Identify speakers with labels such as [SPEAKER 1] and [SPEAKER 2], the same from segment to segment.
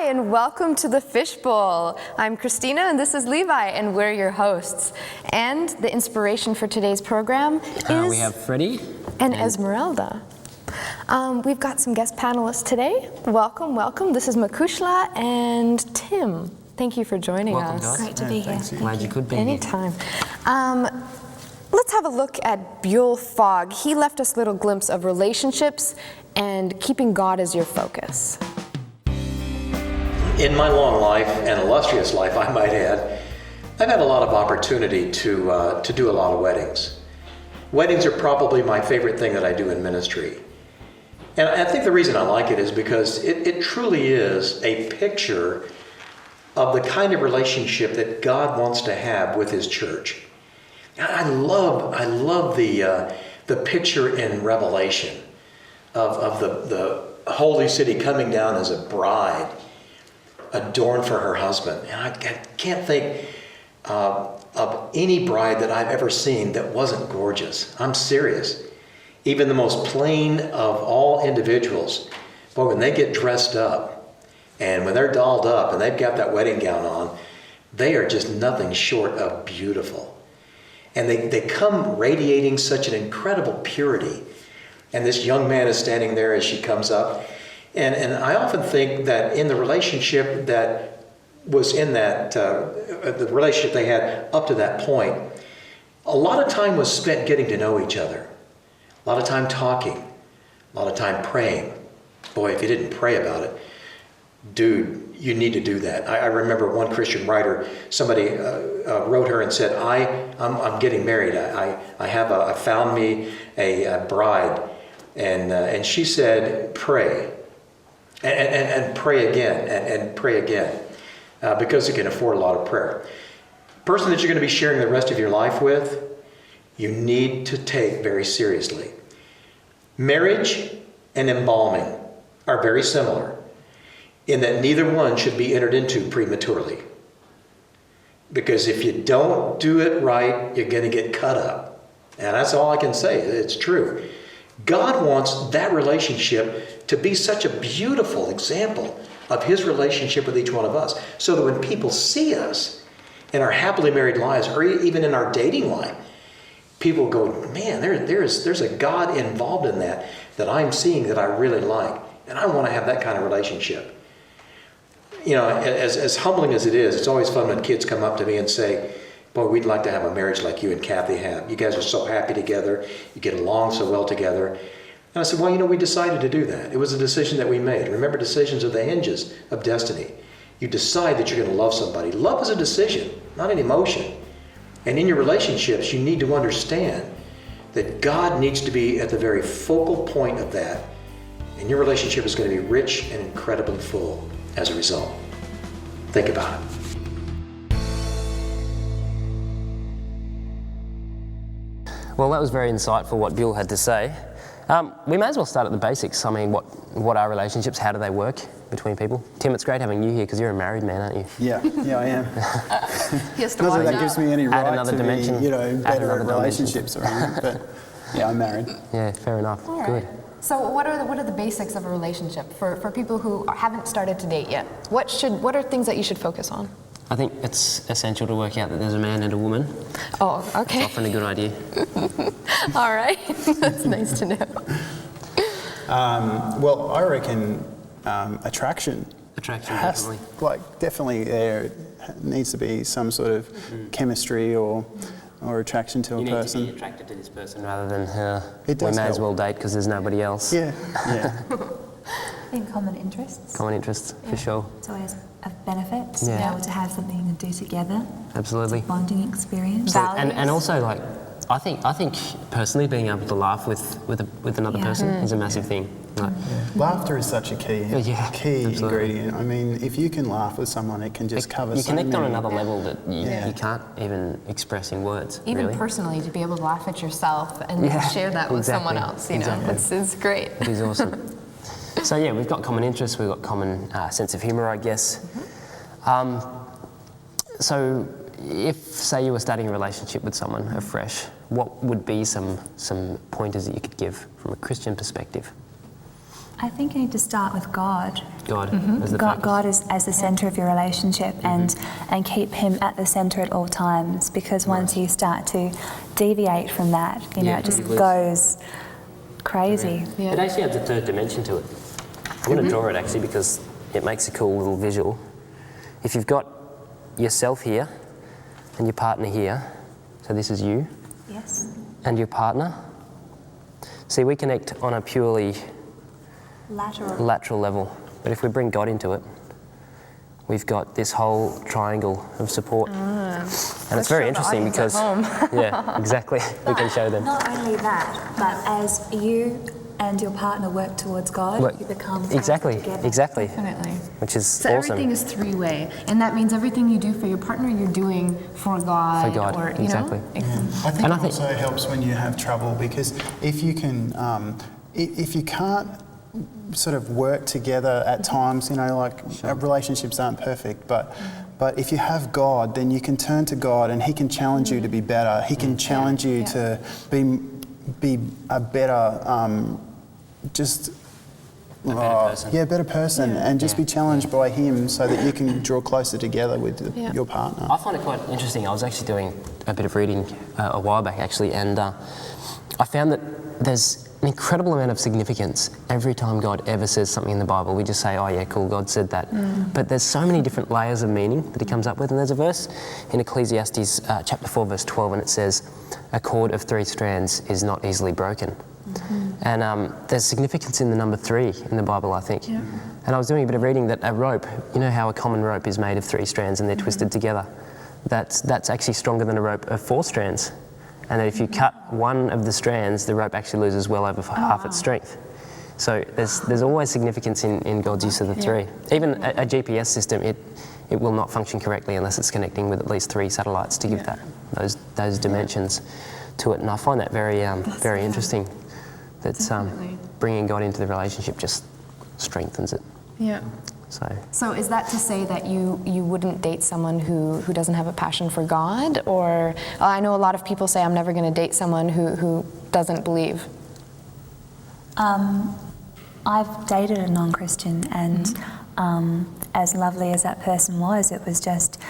[SPEAKER 1] and welcome to the Fishbowl. I'm Christina and this is Levi and we're your hosts. And the inspiration for today's program is...
[SPEAKER 2] we have Freddie.
[SPEAKER 1] And Esmeralda. We've got some guest panelists today. Welcome, welcome. This is Makushla and Tim. Thank you for joining
[SPEAKER 2] Welcome,
[SPEAKER 1] us.
[SPEAKER 2] guys.
[SPEAKER 3] Great to be here.
[SPEAKER 2] Glad you could be
[SPEAKER 1] Anytime. Let's have a look at Buell Fogg. He left us a little glimpse of relationships and keeping God as your focus.
[SPEAKER 4] In my long life, and illustrious life I might add, I've had a lot of opportunity to do a lot of weddings. Weddings are probably my favorite thing that I do in ministry. And I think the reason I like it is because it truly is a picture of the kind of relationship that God wants to have with His church. I love the picture in Revelation of the holy city coming down as a bride, adorned for her husband. And I can't think of any bride that I've ever seen that wasn't gorgeous. I'm serious. Even the most plain of all individuals, boy, when they get dressed up and when they're dolled up and they've got that wedding gown on, they are just nothing short of beautiful. And they come radiating such an incredible purity. And this young man is standing there as she comes up. And I often think that in the relationship that was in that, the relationship they had up to that point, a lot of time was spent getting to know each other. A lot of time talking, a lot of time praying. Boy, if you didn't pray about it, dude, you need to do that. I remember one Christian writer, somebody wrote her and said, I'm getting married. I found me a bride. And she said, pray. And pray again, and pray again, because you can afford a lot of prayer. Person that you're going to be sharing the rest of your life with, you need to take very seriously. Marriage and embalming are very similar in that neither one should be entered into prematurely. Because if you don't do it right, you're going to get cut up. And that's all I can say. It's true. God wants that relationship to be such a beautiful example of His relationship with each one of us, so that when people see us in our happily married lives, or even in our dating life, people go, man, there's a God involved in that I'm seeing that I really like, and I want to have that kind of relationship. You know, as humbling as it is, it's always fun when kids come up to me and say, boy, we'd like to have a marriage like you and Kathy have. You guys are so happy together. You get along so well together. And I said, well, we decided to do that. It was a decision that we made. Remember, decisions are the hinges of destiny. You decide that you're going to love somebody. Love is a decision, not an emotion. And in your relationships, you need to understand that God needs to be at the very focal point of that. And your relationship is going to be rich and incredibly full as a result. Think about it.
[SPEAKER 2] Well, that was very insightful what Buell had to say. We may as well start at the basics. I mean, what are relationships? How do they work between people? Tim, it's great having you here because you're a married man, aren't you?
[SPEAKER 5] Yeah, I am.
[SPEAKER 1] Yes,
[SPEAKER 5] Not that gives me any right
[SPEAKER 2] another
[SPEAKER 5] to
[SPEAKER 2] dimension.
[SPEAKER 5] be, better at relationships or anything, but yeah, I'm married.
[SPEAKER 2] Yeah, fair enough.
[SPEAKER 3] All right.
[SPEAKER 2] Good.
[SPEAKER 3] So what are the basics of a relationship for people who haven't started to date yet? What are things that you should focus on?
[SPEAKER 2] I think it's essential to work out that there's a man and a woman.
[SPEAKER 1] Oh, okay.
[SPEAKER 2] It's often a good idea.
[SPEAKER 1] All right. That's nice to know.
[SPEAKER 5] Well, I reckon attraction.
[SPEAKER 2] Attraction, definitely.
[SPEAKER 5] Definitely there needs to be some sort of chemistry or attraction to a person.
[SPEAKER 2] You need to be attracted to this person rather than
[SPEAKER 5] It
[SPEAKER 2] we
[SPEAKER 5] does
[SPEAKER 2] may as
[SPEAKER 5] help.
[SPEAKER 2] well date because there's nobody else.
[SPEAKER 5] Yeah.
[SPEAKER 6] In common interests.
[SPEAKER 2] Common interests, for sure.
[SPEAKER 6] It's always a benefit to
[SPEAKER 2] Yeah.
[SPEAKER 6] be able to have something to do together.
[SPEAKER 2] Absolutely.
[SPEAKER 6] Bonding experience.
[SPEAKER 1] Values.
[SPEAKER 2] And also, like, I think personally being able to laugh with another
[SPEAKER 6] Yeah.
[SPEAKER 2] person is a massive thing. Like,
[SPEAKER 5] Laughter is such a key
[SPEAKER 2] absolutely.
[SPEAKER 5] ingredient. I mean, if you can laugh with someone, it can just cover
[SPEAKER 2] you
[SPEAKER 5] so
[SPEAKER 2] connect
[SPEAKER 5] many.
[SPEAKER 2] on another level that
[SPEAKER 5] Yeah.
[SPEAKER 2] you can't even express in words.
[SPEAKER 3] Even
[SPEAKER 2] really.
[SPEAKER 3] personally, to be able to laugh at yourself and
[SPEAKER 2] Yeah,
[SPEAKER 3] share that with someone
[SPEAKER 2] exactly,
[SPEAKER 3] else,
[SPEAKER 2] exactly.
[SPEAKER 1] It's great.
[SPEAKER 2] It is awesome. So yeah, we've got common interests, we've got common sense of humour, I guess. So if, say, you were starting a relationship with someone afresh, what would be some pointers that you could give from a Christian perspective?
[SPEAKER 6] I think you need to start with God.
[SPEAKER 2] God as the
[SPEAKER 6] God,
[SPEAKER 2] focus.
[SPEAKER 6] God is as the centre of your relationship, and keep Him at the centre at all times. Because once you start to deviate from that,
[SPEAKER 2] Yeah,
[SPEAKER 6] it just
[SPEAKER 2] it was-
[SPEAKER 6] goes crazy.
[SPEAKER 2] It actually has a third dimension to it. I'm going to draw it actually because it makes a cool little visual. If you've got yourself here and your partner here, so this is you
[SPEAKER 6] Yes.
[SPEAKER 2] and your partner. See, we connect on a purely lateral level, but if we bring God into it, we've got this whole triangle of support. And it's very interesting because, yeah, exactly, we can show them.
[SPEAKER 6] Not only that, but as you and your partner work towards God,
[SPEAKER 2] Work-
[SPEAKER 6] you become
[SPEAKER 2] Exactly,
[SPEAKER 6] together.
[SPEAKER 2] exactly,
[SPEAKER 3] Definitely.
[SPEAKER 2] which is
[SPEAKER 3] So
[SPEAKER 2] awesome.
[SPEAKER 3] everything is three-way, and that means everything you do for your partner, you're doing for God.
[SPEAKER 2] For God,
[SPEAKER 3] or,
[SPEAKER 2] exactly.
[SPEAKER 5] I think
[SPEAKER 2] And
[SPEAKER 5] it
[SPEAKER 2] I think-
[SPEAKER 5] also helps when you have trouble, because if you can, if you can't sort of work together at times, relationships aren't perfect, but if you have God, then you can turn to God and He can challenge you to be better. He can challenge you to be a better, better person, and just be challenged by Him so that you can draw closer together with your partner.
[SPEAKER 2] I find it quite interesting. I was actually doing a bit of reading a while back actually, and I found that there's an incredible amount of significance every time God ever says something in the Bible. We just say, oh yeah, cool, God said that. But there's so many different layers of meaning that He comes up with, and there's a verse in Ecclesiastes chapter 4 verse 12, and it says, a cord of 3 strands is not easily broken. And there's significance in the number 3 in the Bible, I think. And I was doing a bit of reading that a rope, you know how a common rope is made of 3 strands and they're twisted together? That's actually stronger than a rope of 4 strands. And that if you cut one of the strands, the rope actually loses well over half its strength. So there's always significance in God's use of the 3. Even a GPS system, it will not function correctly unless it's connecting with at least 3 satellites to give those dimensions to it. And I find that very interesting. That's bringing God into the relationship just strengthens it.
[SPEAKER 3] Yeah. So is that to say that you wouldn't date someone who doesn't have a passion for God? Or I know a lot of people say, I'm never going to date someone who doesn't believe.
[SPEAKER 6] I've dated a non-Christian, and as lovely as that person was, it was just,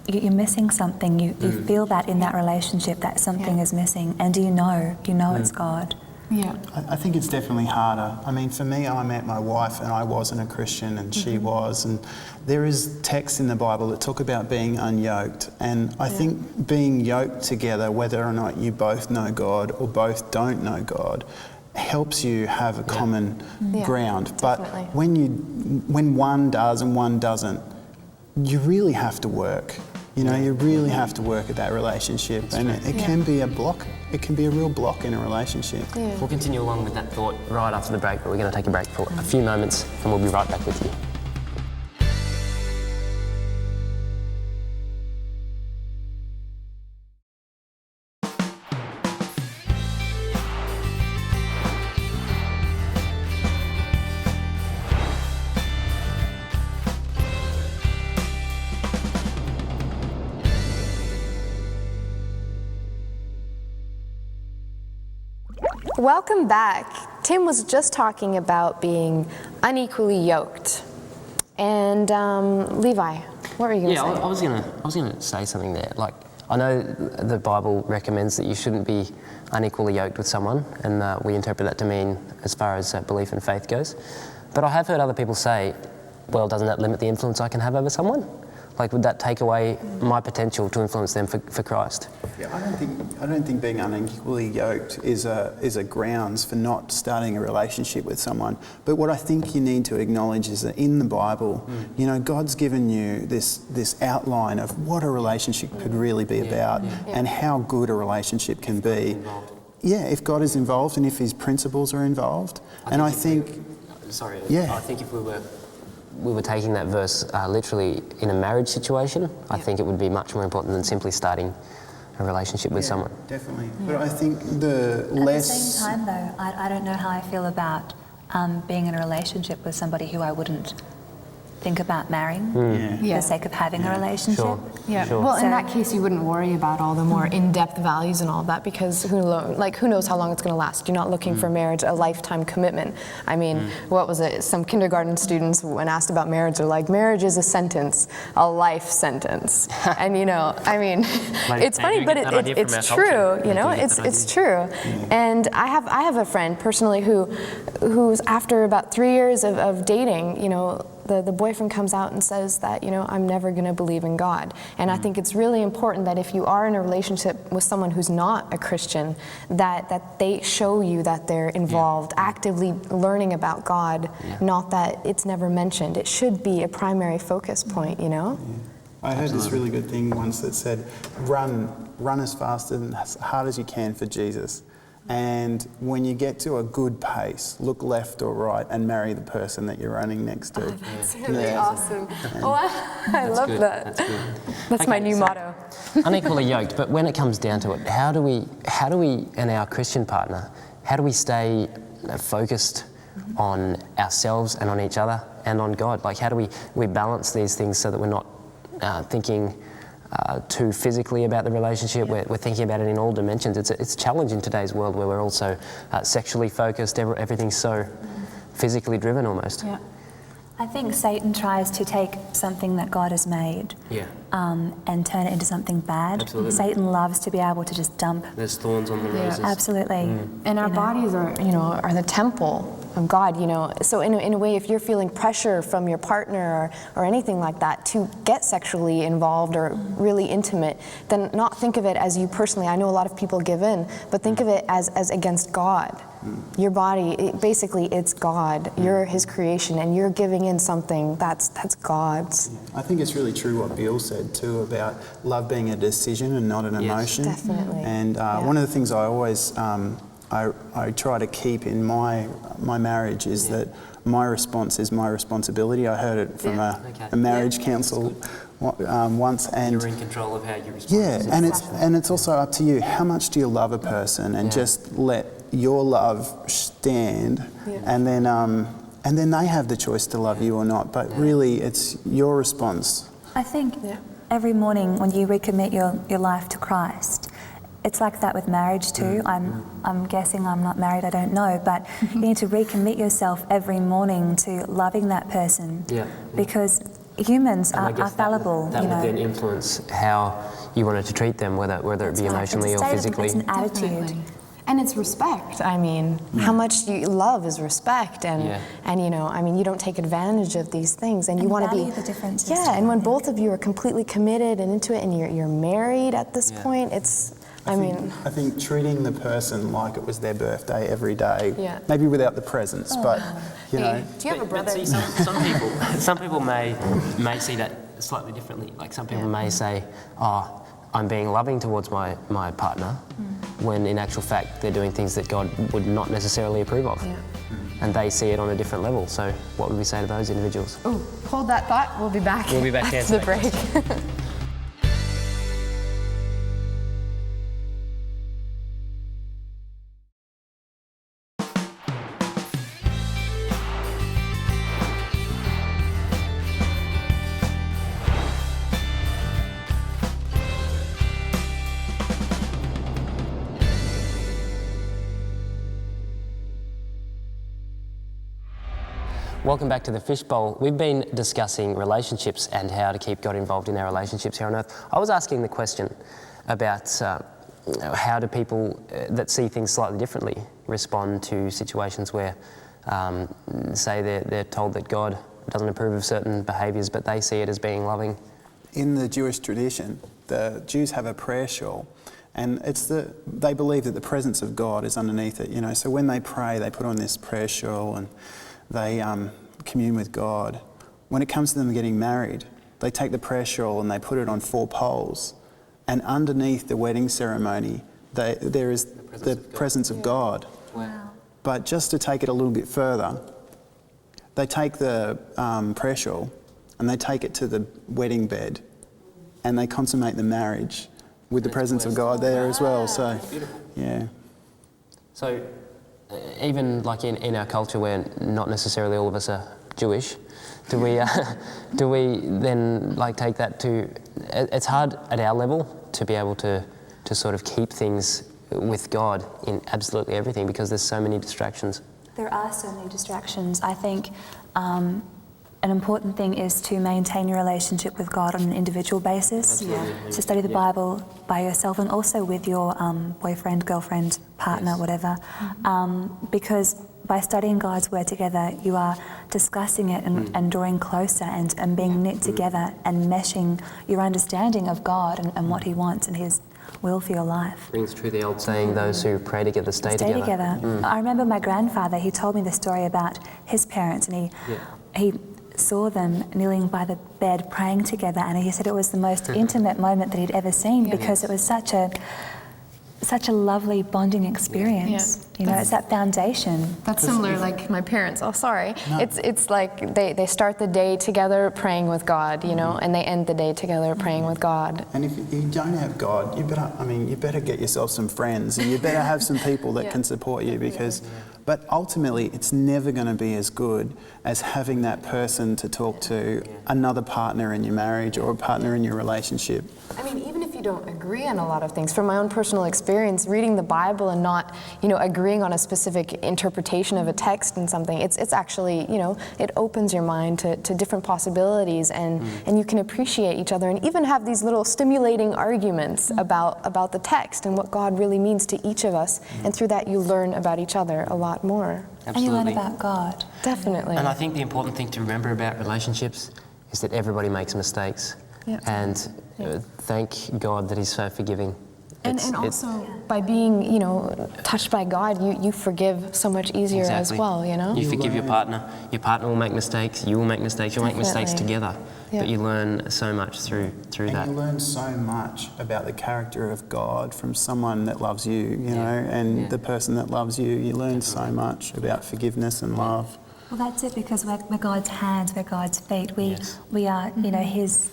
[SPEAKER 6] you're missing something. You feel that in that relationship, that something is missing, and you know it's God.
[SPEAKER 3] Yeah.
[SPEAKER 5] I think it's definitely harder. I mean, for me, I met my wife and I wasn't a Christian and she was, and there is texts in the Bible that talk about being unyoked, and I think being yoked together, whether or not you both know God or both don't know God, helps you have a common ground.
[SPEAKER 3] Definitely.
[SPEAKER 5] But when one does and one doesn't, you really have to work. You really have to work at that relationship, and it can be a block. It can be a real block in a relationship.
[SPEAKER 3] Yeah.
[SPEAKER 2] We'll continue along with that thought right after the break, but we're going to take a break for a few moments and we'll be right back with you.
[SPEAKER 1] Welcome back. Tim was just talking about being unequally yoked. And Levi, what were you going to say?
[SPEAKER 2] I was gonna say something there. Like, I know the Bible recommends that you shouldn't be unequally yoked with someone, and we interpret that to mean as far as belief and faith goes. But I have heard other people say, well, doesn't that limit the influence I can have over someone? Like, would that take away my potential to influence them for Christ?
[SPEAKER 5] Yeah, I don't think being unequally yoked is a grounds for not starting a relationship with someone. But what I think you need to acknowledge is that in the Bible, God's given you this outline of what a relationship could really be about and how good a relationship can be. Yeah, if God is involved and if His principles are involved. I think if we were taking that verse literally in a marriage situation, I think it would be much more important than simply starting a relationship with someone. Definitely. But I think the less...
[SPEAKER 6] At the same time, though, I don't know how I feel about being in a relationship with somebody who I wouldn't think about marrying
[SPEAKER 5] Yeah.
[SPEAKER 6] for the sake of having a relationship.
[SPEAKER 2] Sure.
[SPEAKER 3] Yeah.
[SPEAKER 2] Sure.
[SPEAKER 3] Well, in
[SPEAKER 6] So-
[SPEAKER 3] that case, you wouldn't worry about all the more in-depth values and all of that because who knows how long it's going to last. You're not looking for marriage, a lifetime commitment. I mean, what was it? Some kindergarten students, when asked about marriage, are like, marriage is a sentence, a life sentence. And you know, I mean, it's
[SPEAKER 2] they
[SPEAKER 3] funny,
[SPEAKER 2] do
[SPEAKER 3] but
[SPEAKER 2] get that idea from
[SPEAKER 3] it's
[SPEAKER 2] our
[SPEAKER 3] true.
[SPEAKER 2] culture.
[SPEAKER 3] You know,
[SPEAKER 2] They do get that
[SPEAKER 3] it's true. And I have a friend personally who's after about 3 years of dating, you know, the boyfriend comes out and says that, you know, I'm never going to believe in God. And I think it's really important that if you are in a relationship with someone who's not a Christian, that they show you that they're involved, actively learning about God, not that it's never mentioned. It should be a primary focus point, you know?
[SPEAKER 5] I heard this really good thing once that said, run as fast and as hard as you can for Jesus. And when you get to a good pace, look left or right and marry the person that you're running next to.
[SPEAKER 3] That's really
[SPEAKER 5] Yeah.
[SPEAKER 3] awesome. Wow, I love
[SPEAKER 2] good.
[SPEAKER 3] that.
[SPEAKER 2] That's good.
[SPEAKER 3] That's my
[SPEAKER 2] Okay,
[SPEAKER 3] new
[SPEAKER 2] so-
[SPEAKER 3] motto.
[SPEAKER 2] Unequally yoked, but when it comes down to it, how do we and our Christian partner, how do we stay focused on ourselves and on each other and on God? Like, how do we balance these things so that we're not thinking too physically about the relationship? We're thinking about it in all dimensions. It's a challenge in today's world where we're also sexually focused. Everything's so physically driven almost.
[SPEAKER 3] Yeah.
[SPEAKER 6] I think Satan tries to take something that God has made
[SPEAKER 2] Yeah.
[SPEAKER 6] and turn it into something bad.
[SPEAKER 2] Absolutely.
[SPEAKER 6] Satan loves to be able to just dump.
[SPEAKER 2] There's thorns on the roses.
[SPEAKER 6] Absolutely.
[SPEAKER 3] And our bodies are, you know, are the temple of God, you know. So in a way, if you're feeling pressure from your partner or anything like that to get sexually involved or really intimate, then not think of it as you personally. I know a lot of people give in, but think of it as against God. Your body, basically, it's God. You're His creation, and you're giving in something that's God's.
[SPEAKER 5] I think it's really true what Bill said too about love being a decision and not an emotion.
[SPEAKER 3] Definitely.
[SPEAKER 5] And one of the things I always I try to keep in my marriage is that my response is my responsibility. I heard it from a marriage counsel once, and
[SPEAKER 2] You're in control of how you respond.
[SPEAKER 5] yeah, and it's also up to you. How much do you love a person, and just let your love stand, and then they have the choice to love you or not. But really, it's your response.
[SPEAKER 6] I think every morning when you recommit your life to Christ, it's like that with marriage too. I'm guessing I'm not married, I don't know, but you need to recommit yourself every morning to loving that person.
[SPEAKER 2] Yeah.
[SPEAKER 6] Because humans
[SPEAKER 2] And I
[SPEAKER 6] are
[SPEAKER 2] guess
[SPEAKER 6] fallible,
[SPEAKER 2] that
[SPEAKER 6] you
[SPEAKER 2] would
[SPEAKER 6] know.
[SPEAKER 2] then influence how you wanted to treat them, whether it be emotionally
[SPEAKER 6] it's
[SPEAKER 2] or
[SPEAKER 6] a state
[SPEAKER 2] physically.
[SPEAKER 6] It's an attitude.
[SPEAKER 3] Definitely. And it's respect. I mean, how much you love is respect, and you know, I mean, you don't take advantage of these things, and you want to be
[SPEAKER 6] value the differences
[SPEAKER 3] Yeah,
[SPEAKER 6] too,
[SPEAKER 3] and when
[SPEAKER 6] I
[SPEAKER 3] both of you are completely committed and into it, and you're married at this point, it's. I mean,
[SPEAKER 5] I think treating the person like it was their birthday every day,
[SPEAKER 3] Yeah.
[SPEAKER 5] maybe without the presents, but you know.
[SPEAKER 3] do you have a brother?
[SPEAKER 2] But see, some people may see that slightly differently. Like some people may say, "Oh, I'm being loving towards my partner," when in actual fact they're doing things that God would not necessarily approve of, and they see it on a different level. So, what would we say to those individuals?
[SPEAKER 3] Oh, hold that thought. We'll be back.
[SPEAKER 2] We'll be back to
[SPEAKER 3] after
[SPEAKER 2] answer
[SPEAKER 3] the
[SPEAKER 2] that
[SPEAKER 3] break.
[SPEAKER 2] Welcome back to the Fishbowl. We've been discussing relationships and how to keep God involved in our relationships here on earth. I was asking the question about how do people that see things slightly differently respond to situations where, say, they're told that God doesn't approve of certain behaviours, but they see it as being loving.
[SPEAKER 5] In the Jewish tradition, the Jews have a prayer shawl, and they believe that the presence of God is underneath it. You know, so when they pray, they put on this prayer shawl and they commune with God. When it comes to them getting married, they take the prayer shawl and they put it on 4 poles, and underneath the wedding ceremony, there is the presence of God.
[SPEAKER 2] Wow.
[SPEAKER 5] But just to take it a little bit further, they take the prayer shawl and they take it to the wedding bed, and they consummate the marriage with the presence of God there as well. So, yeah.
[SPEAKER 2] So, even like in our culture where not necessarily all of us are Jewish, do we then like take that to? It's hard at our level to be able to sort of keep things with God in absolutely everything because there's so many distractions.
[SPEAKER 6] There are so many distractions. I think an important thing is to maintain your relationship with God on an individual basis. To study the Bible by yourself and also with your boyfriend, girlfriend, partner, whatever. Because by studying God's Word together, you are discussing it and drawing closer and being knit together and meshing your understanding of God and what He wants and His will for your life.
[SPEAKER 2] Rings true the old saying, those who pray together stay together.
[SPEAKER 6] I remember my grandfather, he told me the story about his parents, and he saw them kneeling by the bed praying together, and he said it was the most intimate moment that he'd ever seen because it was such a lovely bonding experience. You know, it's that foundation.
[SPEAKER 3] That's similar, like my parents. Oh, sorry. No. It's like they start the day together praying with God, you know, and they end the day together praying with God.
[SPEAKER 5] And if you don't have God, you better get yourself some friends, and you better have some people that can support you because. But ultimately, it's never going to be as good as having that person to talk to, another partner in your marriage or a partner in your relationship.
[SPEAKER 3] I mean, even if you don't agree on a lot of things, from my own personal experience, reading the Bible and not, you know, agreeing on a specific interpretation of a text and something, it's actually, you know, it opens your mind to different possibilities, and you can appreciate each other and even have these little stimulating arguments about the text and what God really means to each of us, and through that you learn about each other a lot more.
[SPEAKER 2] Absolutely.
[SPEAKER 6] And you learn about God.
[SPEAKER 3] Definitely.
[SPEAKER 2] And I think the important thing to remember about relationships is that everybody makes mistakes. And thank God that He's so forgiving.
[SPEAKER 3] And also by being, you know, touched by God, you forgive so much easier as well, you know?
[SPEAKER 2] You forgive your partner will make mistakes, you will make mistakes, you'll make mistakes together. But you learn so much through that.
[SPEAKER 5] And you learn so much about the character of God from someone that loves you, you know, and the person that loves you. You learn so much about forgiveness and love.
[SPEAKER 6] Well, that's it, because we're God's hands, we're God's feet. We are, you know, His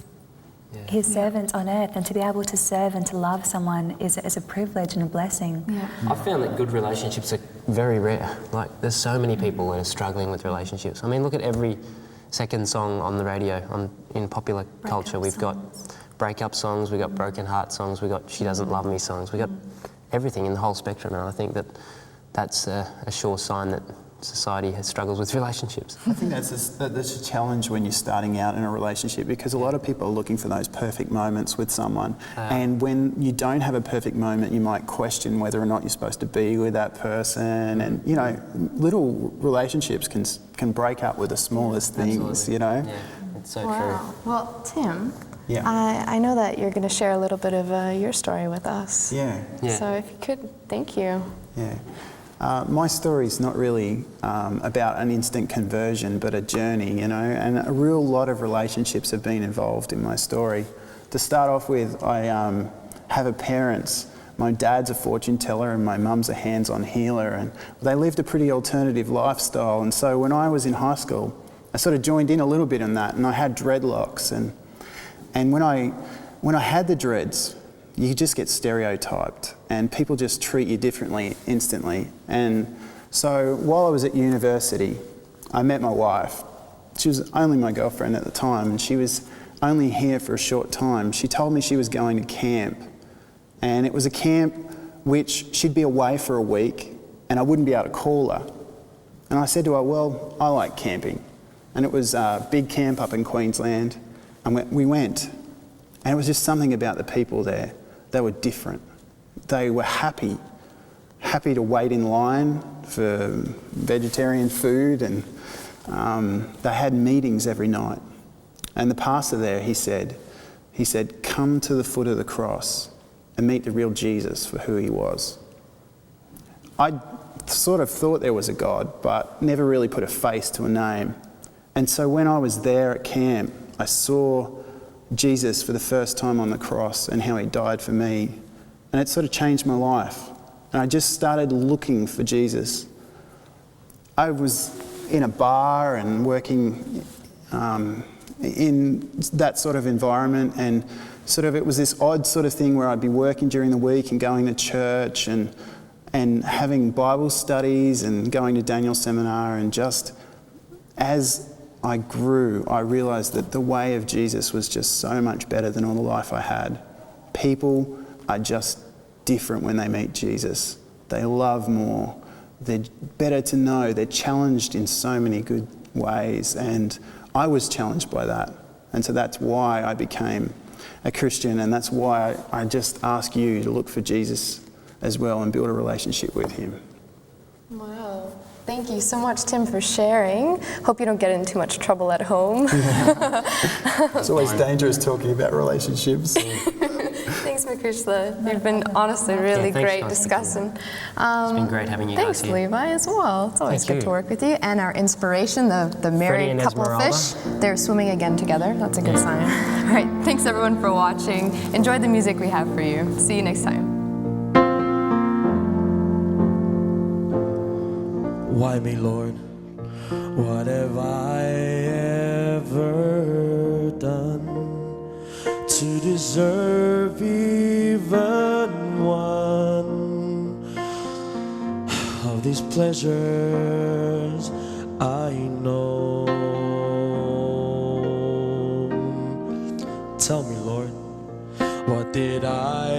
[SPEAKER 6] servants on earth, and to be able to serve and to love someone is a privilege and a blessing.
[SPEAKER 2] I've found that good relationships are very rare. Like, there's so many people that are struggling with relationships. I mean, look at every second song on the radio, in popular culture. We've got breakup songs, we've got broken heart songs, we've got she doesn't love me songs, we've got everything in the whole spectrum, and I think that's a sure sign that society struggles with relationships.
[SPEAKER 5] I think that's a challenge when you're starting out in a relationship, because a lot of people are looking for those perfect moments with someone, and when you don't have a perfect moment, you might question whether or not you're supposed to be with that person, and you know, little relationships can break up with the smallest things. You know.
[SPEAKER 2] Yeah, it's so
[SPEAKER 3] Wow.
[SPEAKER 2] true.
[SPEAKER 3] Well, Tim,
[SPEAKER 5] Yeah.
[SPEAKER 3] I know that you're going to share a little bit of your story with us.
[SPEAKER 5] Yeah.
[SPEAKER 3] So if you could, thank you.
[SPEAKER 5] Yeah. My story's not really about an instant conversion, but a journey, you know, and a real lot of relationships have been involved in my story. To start off with, I have a parents. My dad's a fortune teller and my mum's a hands-on healer, and they lived a pretty alternative lifestyle. And so when I was in high school, I sort of joined in a little bit on that, and I had dreadlocks. And when I had the dreads, you just get stereotyped and people just treat you differently instantly. And so while I was at university, I met my wife. She was only my girlfriend at the time, and she was only here for a short time. She told me she was going to camp, and it was a camp which she'd be away for a week and I wouldn't be able to call her. And I said to her, well, I like camping. And it was a big camp up in Queensland, and we went. And it was just something about the people there. They were different. They were happy to wait in line for vegetarian food, and they had meetings every night. And the pastor there, he said, come to the foot of the cross and meet the real Jesus for who he was. I sort of thought there was a God, but never really put a face to a name. And so when I was there at camp, I saw Jesus for the first time on the cross and how he died for me. And it sort of changed my life. And I just started looking for Jesus. I was in a bar and working in that sort of environment, and sort of it was this odd sort of thing where I'd be working during the week and going to church and having Bible studies and going to Daniel's seminar, and just as I grew. I realised that the way of Jesus was just so much better than all the life I had. People are just different when they meet Jesus. They love more. They're better to know. They're challenged in so many good ways, and I was challenged by that. And so that's why I became a Christian, and that's why I just ask you to look for Jesus as well and build a relationship with him.
[SPEAKER 3] Wow. Thank you so much, Tim, for sharing. Hope you don't get in too much trouble at home.
[SPEAKER 5] It's always dangerous talking about relationships.
[SPEAKER 3] Thanks, Makrishla. You've been honestly really
[SPEAKER 2] thanks,
[SPEAKER 3] great
[SPEAKER 2] guys.
[SPEAKER 3] discussing.
[SPEAKER 2] It's been great having you guys
[SPEAKER 3] Thanks,
[SPEAKER 2] here.
[SPEAKER 3] Levi, as well. It's always
[SPEAKER 2] Thank
[SPEAKER 3] good to
[SPEAKER 2] you.
[SPEAKER 3] work with you. And our inspiration, the married
[SPEAKER 2] and
[SPEAKER 3] couple
[SPEAKER 2] Esmeralda.
[SPEAKER 3] fish, they're swimming again together. That's a good sign. All right, thanks everyone for watching. Enjoy the music we have for you. See you next time.
[SPEAKER 7] Why me, Lord? What have I ever done to deserve even one of these pleasures I know? Tell me, Lord, what did I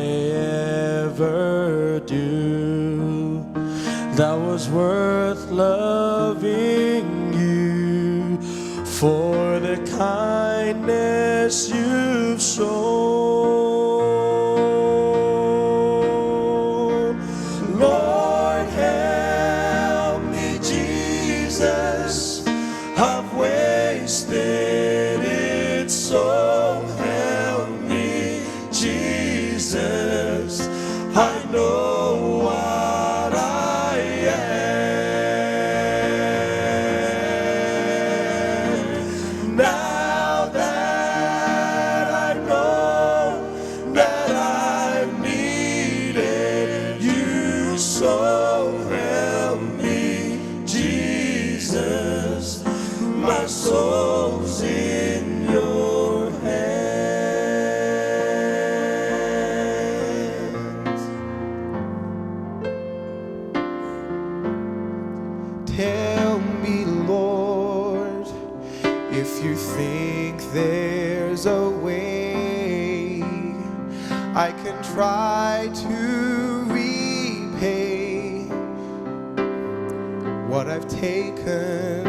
[SPEAKER 7] ever do that was worth loving you for the kindness you've shown? Lord, help me, Jesus, I've wasted it, so help me, Jesus, I know what I am. Now that I know that I've needed you, so help me, Jesus, my soul's in your hands.
[SPEAKER 8] Tell me, Lord, if you think there's a way I can try to repay what I've taken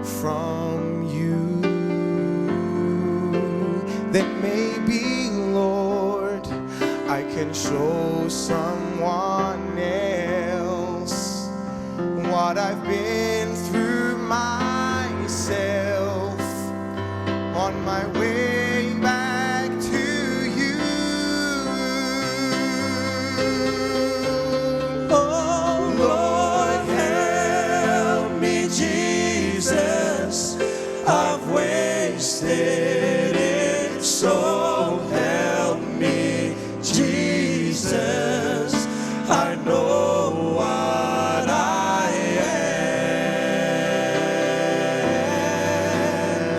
[SPEAKER 8] from you. Then maybe, Lord, I can show someone else what I've been through myself on my way back to you.
[SPEAKER 7] Oh Lord, help me, Jesus, I've wasted it, so help me, Jesus, I know what I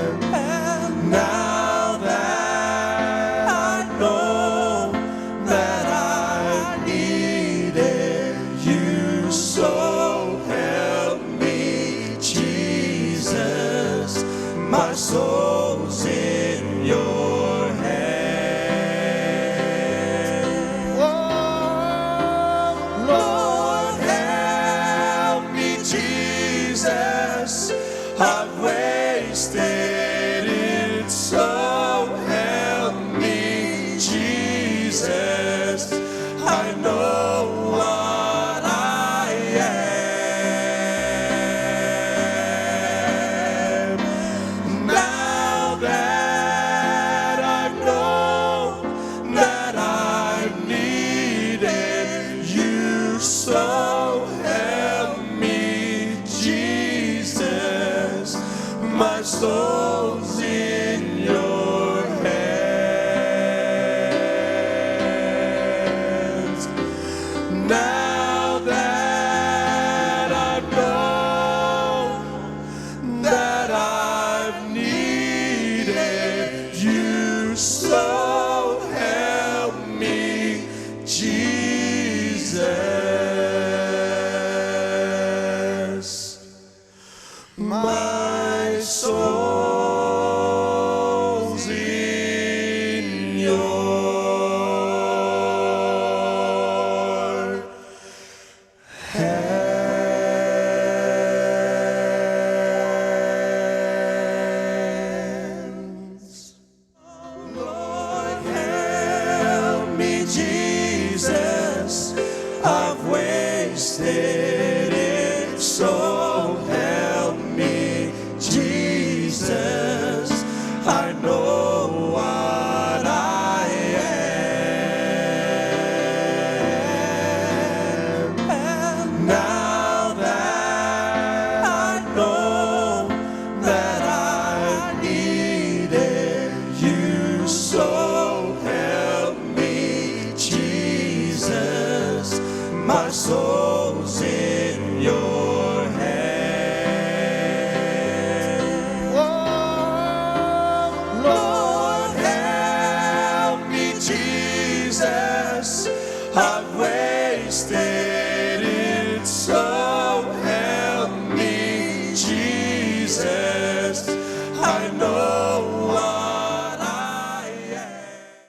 [SPEAKER 7] am. And now that I know that I needed you, so help me, Jesus, my soul's in your hands. Oh, Lord, help me, Jesus, I've wasted it, so help me, Jesus, I know what I am. Now that I know that I've needed you, so help me, Jesus, my soul's in your hands. Now that I know that I've needed you, so help me, Jesus, my soul. So help me, Jesus, my soul's in your hand. Oh, Lord, help me, Jesus,